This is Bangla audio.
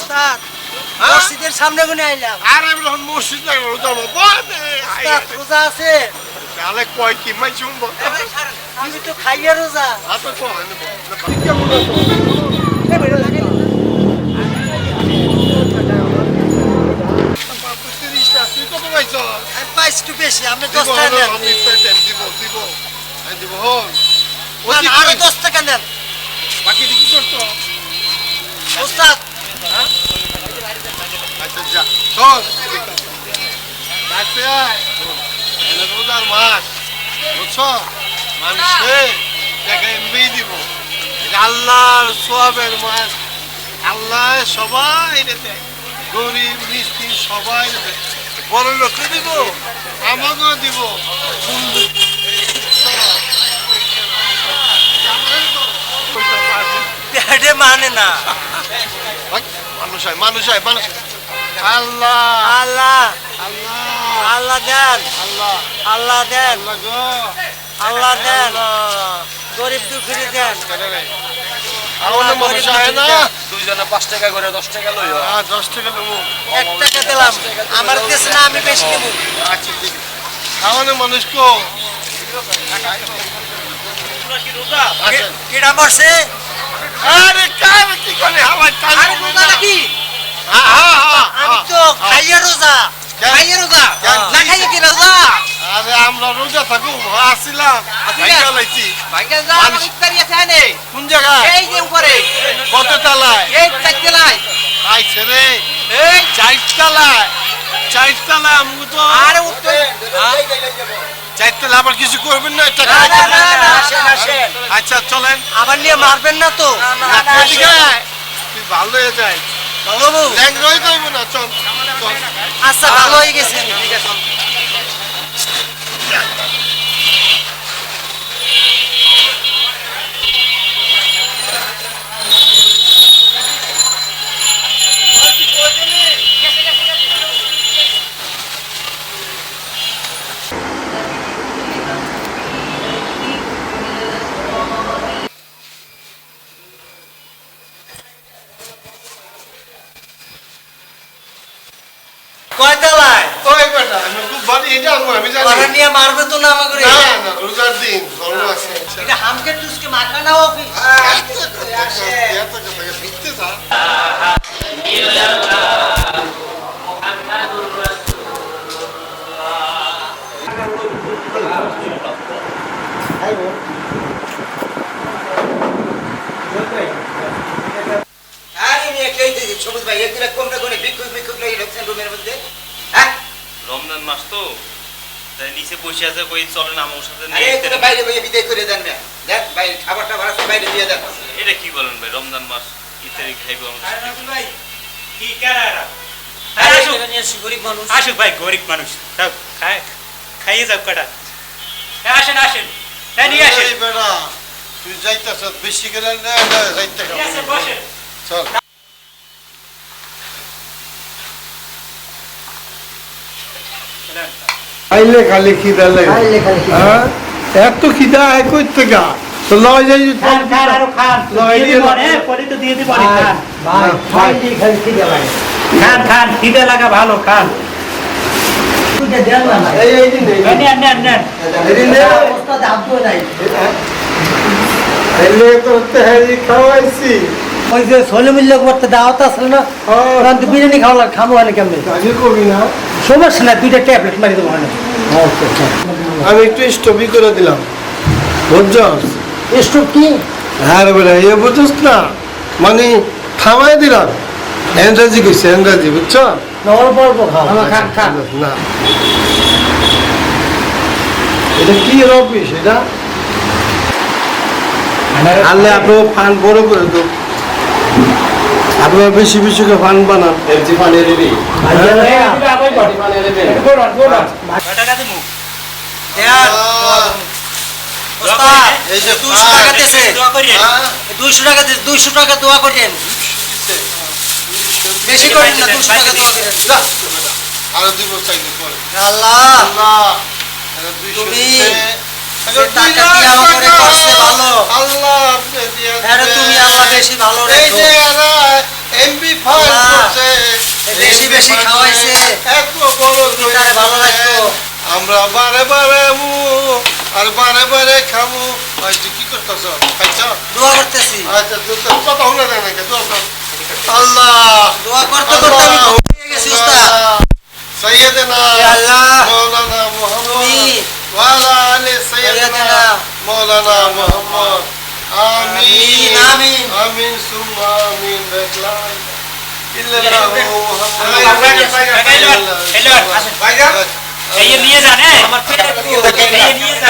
উস্তাদ মসজিদের সামনে গুনে আইলাম। আর আমি যখন মসজিদ লাগলো রোজা উস্তাদ রোজা আছে? তাহলে কয় কি মাই শুনবো আমি তো খাইয়া রোজা। হাতে তো তুই কত পাইছ? আমি পাইছি একটু বেশি, আপনি 10 টাকা নেন। আমি দিব আরো 10 টাকা নেন। বাকি কি করতো? উস্তাদ আচ্ছা যা চল রোজার মাস বুঝছো, মানুষে দেখে এমনি দিব। আল্লাহর সোয়াবের মাস, আল্লাহ সবাই দেবে, গরিব মিষ্টি সবাই দেবে, বড় লোককে দিব, আমাকেও দিব। পেটে মানে না। মানুষ হয় মানুষ হয় মানুষ। আল্লাহ আল্লাহ আল্লাহ আল্লাহ দেন, আল্লাহ আল্লাহ দেন, আল্লাহ গো আল্লাহ দেন, গরিব দুঃখী দেন। আমার মানুষ হয় না। দুইজনে 5 টাকা করে 10 টাকা লইও। 10 টাকা দেবো। 1 টাকা দিলাম, আমার দেশে না, আমি বেশি দেবো। আচ্ছা ঠিক আছে। খাওয়ানো মানুষ কো কিরা মরছে? আরে কার কি করে হাওয়ায় কাল আরে রোজা নাকি? আমি তো খাইয়া রোজা, খাইয়া রোজা, না খাইয়া কি রোজা? আরে আমরা রোজা থাকু আসিলাম ভাইয়া লাইছি। ভাইয়া যা, আমার ইফতারি আছে আনে। কোন জায়গায়? এই যে উপরে, কত তালায়? এই চারতলায়। আইছে রে এই 4 তালায়। 4 তালায় আমগো তো। আরে উঠতে 4 তালা আবার কিছু করবেন না টাকা? না না না, আসেন আসেন। আচ্ছা চলেন। আবার নিয়ে মারবেন না তো? না ঠিক আছে, তুই ভালো হয়ে যায়। বাবু ল্যাংরই করব না, চল চল। আচ্ছা, ভালো হয়ে গেছে। ঠিক আছে। কয়তলায়? ওই বেটা আমি খুব ভালো এটা আমি জানি। ওরা নিয়ে মারবে তো না আমাকে? না না রোজার দিন ধর্ম আছে। এটা হামকে টুসকে মাখা না অফিস। ভিত্তি যা আরে নিয়ে কেই দিছি সবুজ ভাই, একদিন কোনটা কোনে ভিক্ষুক লাগি ঢুকছেন রুমের মধ্যে। হ্যাঁ, রমজান মাস তো তাই নিচে বসে আছে, কই চলেন আমার সাথে আরে একদিন বাইরে বইয়ে বিদায় করে দেন না। দেখ ভাই, খাবারটা ভাড়া বাইরে দিয়ে দেন। এটা কি বলেন ভাই? রমজান মাস ইফতারি খাইবো আমরা। আরে রাসুল ভাই, কি কারারা? আরে আসুক গরিব মানুষ। আসুক ভাই, গরিব মানুষ সব খাইয়ে যাও কটা। আসেন আসেন, হ্যাঁ নিয়ে আসেন। এই বেটা তুই যাইতাছ বেশি করে না যাইতে ঠিক আছে, বসেন। চল। আইলে খালি খিদা লাগে। হ্যাঁ এত খিদা হয় কই থেকে? তো লয় যাই খান খান আরো খান, লয় দিয়ে দিয়ে দিব রে, পরে তো দিয়ে দিব রে, খান ভাই ভাই খালি খিদে লাগে। খান খান, খিদে লাগা ভালো, খান। তুই দেন না ভাই। এই দিন এই নেন নেন নেন। অবস্থা দাম তো নাই। এলে করতে হেরি খাওয়াইছি। ওই যে ছোলে মিল্লে করতে দাওয়াত আসলে না, ওখান থেকে বিরিয়ানি খাওয়া খাবো হয় না কেমনি? আগে কবি না। সমস্যা না, 2টা ট্যাবলেট মারি দেবো হয় না। আমি একটু স্টপই করে দিলাম, বুঝছস? স্টোভ কি? হ্যাঁ রে বেটা এ বুঝছস না, মানে থামাই দিলাম। এন্দাজি কইছে এন্দাজি, বুঝছ? না, অল্প অল্প খাও। খান খান। না এটা কি রবিস এটা? আল্লাহ আপনার ফান বড় করে তো, আপনার বেশি বেশি করে ফান বানান। LG ফানের ready. কটাকা দিমু? দেন। ওস্তাদ, এই যে 200 টাকা দিয়েছে। দোয়া করিয়েন। 200 টাকা দিয়েছে, 200 টাকা দোয়া করেন। বেশি করেন না, 200 টাকা দোয়া করেন। আরো দিব চাইলে পরে। আল্লাহ, আল্লাহ এটা 200 তুমি দিছে। যে টাকা দিয়ে আমাকে করছে ভালো। আল্লাহ আপনি দিয়া আরে তুমি আল্লাহ বেশি ভালো এই রেখো। যে এরা এমবি ফাইল আল্লাহ, বেশি বেশি খাওয়াইছে এত বড় করে তার ভালো লাগতো। আমরা বারে বারে আর বারে বারে খামু। ভাই তুই কি করতেছ? খাইছ? দোয়া করতেছি আচ্ছা তুই তো কথা হলো না নাকি? দোয়া কর। আল্লাহ দোয়া করতে করতে আমি ভুলে গেছি উস্তাদ সৈয়দনা ইয়া আল্লাহ মৌলানা মুহাম্মদ তুমি ওয়ালা আলি সৈয়দনা সৈয়দনা মৌলানা মুহাম্মদ আমিন আমিন। আমিন সুম্মা আমিন দেখলাম ইল্লাল্লাহু খাইয়ে নিয়ে যান, হ্যাঁ? আমার পেটে খাইয়ে নিয়ে যান।